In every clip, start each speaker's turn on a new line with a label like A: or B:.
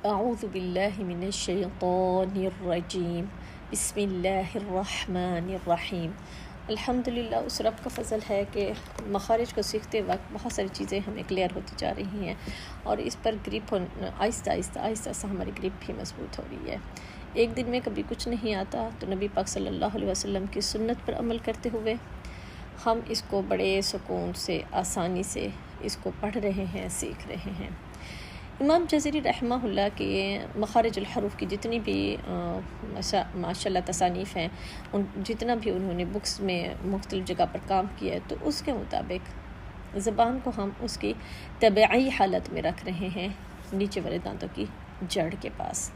A: اعوذ باللہ من الشیطان الرجیم بسم اللہ الرحمن الرحیم۔ الحمدللہ اس رب کا فضل ہے کہ مخارج کو سیکھتے وقت بہت ساری چیزیں ہمیں کلیئر ہوتی جا رہی ہیں اور اس پر گرپ آہستہ آہستہ سے ہماری گرپ بھی مضبوط ہو رہی ہے۔ ایک دن میں کبھی کچھ نہیں آتا تو نبی پاک صلی اللہ علیہ وسلم کی سنت پر عمل کرتے ہوئے ہم اس کو بڑے سکون سے آسانی سے اس کو پڑھ رہے ہیں، سیکھ رہے ہیں۔ امام جزری رحمہ اللہ کے مخارج الحروف کی جتنی بھی ماشاء اللہ تصانیف ہیں، جتنا بھی انہوں نے بکس میں مختلف جگہ پر کام کیا ہے، تو اس کے مطابق زبان کو ہم اس کی طبعی حالت میں رکھ رہے ہیں، نیچے والے دانتوں کی جڑ کے پاس۔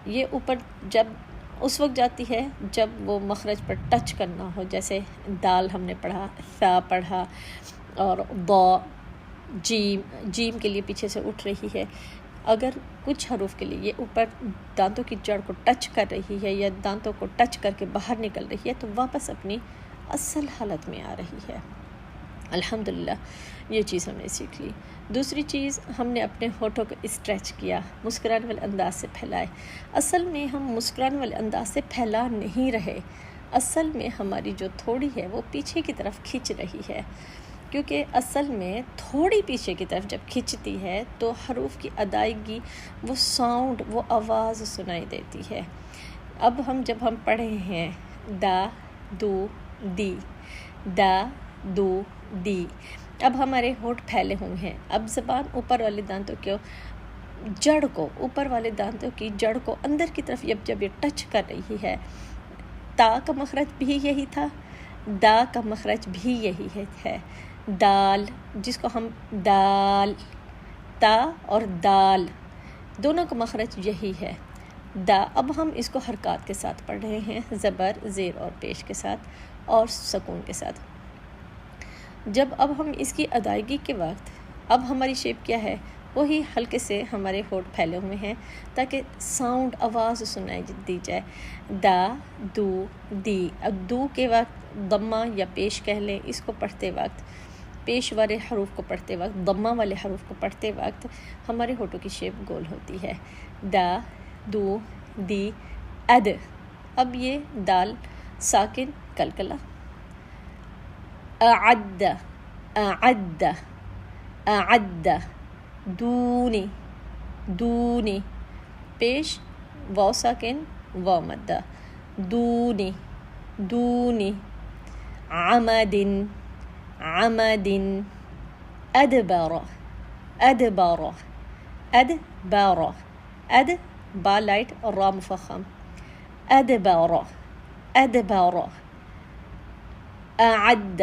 A: یہ اوپر جب اس وقت جاتی ہے جب وہ مخرج پر ٹچ کرنا ہو، جیسے دال ہم نے پڑھا، ثا پڑھا، اور ضا، جیم کے لیے پیچھے سے اٹھ رہی ہے۔ اگر کچھ حروف کے لیے یہ اوپر دانتوں کی جڑ کو ٹچ کر رہی ہے یا دانتوں کو ٹچ کر کے باہر نکل رہی ہے تو واپس اپنی اصل حالت میں آ رہی ہے۔ الحمدللہ یہ چیز ہم نے سیکھ لی۔ دوسری چیز، ہم نے اپنے ہونٹوں کو اسٹریچ کیا، مسکرانے والے انداز سے پھیلائے۔ اصل میں ہم مسکرانے والے انداز سے پھیلا نہیں رہے، اصل میں ہماری جو تھوڑی ہے وہ پیچھے کی طرف کھنچ رہی ہے، کیونکہ اصل میں تھوڑی پیچھے کی طرف جب کھنچتی ہے تو حروف کی ادائیگی، وہ ساؤنڈ، وہ آواز سنائی دیتی ہے۔ اب جب ہم پڑھے ہیں دا دو دی، دا دو دی، اب ہمارے ہونٹ پھیلے ہوئے ہیں، اب زبان اوپر والے دانتوں کے جڑ کو، اوپر والے دانتوں کی جڑ کو اندر کی طرف جب یہ ٹچ کر رہی ہے، تا کا مخرج بھی یہی تھا، دا کا مخرج بھی یہی ہے، دال جس کو ہم دال، تا اور دال دونوں کا مخرج یہی ہے، دا۔ اب ہم اس کو حرکات کے ساتھ پڑھ رہے ہیں، زبر، زیر اور پیش کے ساتھ اور سکون کے ساتھ۔ جب اب ہم اس کی ادائیگی کے وقت، اب ہماری شیپ کیا ہے، وہی ہلکے سے ہمارے ہونٹ پھیلے ہوئے ہیں تاکہ ساؤنڈ، آواز سنائی دی جائے، دا دو دی۔ اب دو کے وقت ضمہ یا پیش کہہ لیں، اس کو پڑھتے وقت، پیش والے حروف کو پڑھتے وقت، ضمہ والے حروف کو پڑھتے وقت ہمارے ہونٹوں کی شیپ گول ہوتی ہے، دا دو دی اد۔ اب یہ دال ساکن کلکلا، اعد، اعد، اعد، دونی، دونی، پیش واو ساکن، واو مدہ، دونی، دونی، عمد، عمد، ادبر، ادبر، ادبر، اد با لائٹ اور را مفخم، ادبر، ادبر، اعد،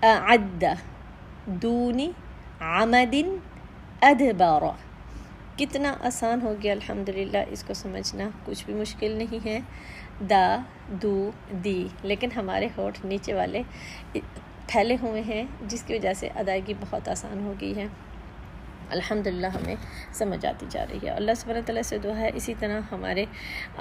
A: اعد، دونی، عمد، ادبر۔ کتنا آسان ہو گیا الحمدللہ، اس کو سمجھنا کچھ بھی مشکل نہیں ہے، دا دو دی، لیکن ہمارے ہونٹ نیچے والے پھیلے ہوئے ہیں جس کی وجہ سے ادائیگی بہت آسان ہو گئی ہے۔ الحمدللہ ہمیں سمجھ آتی جا رہی ہے۔ اللہ سبحانہ تعالیٰ سے دعا ہے اسی طرح ہمارے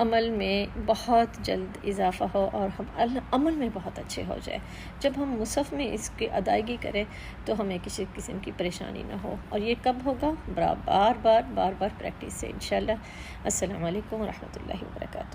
A: عمل میں بہت جلد اضافہ ہو اور ہم عمل میں بہت اچھے ہو جائے۔ جب ہم مصحف میں اس کی ادائیگی کریں تو ہمیں کسی قسم کی پریشانی نہ ہو، اور یہ کب ہوگا؟ بار بار پریکٹس سے انشاءاللہ۔ السلام علیکم ورحمۃ اللہ وبرکاتہ۔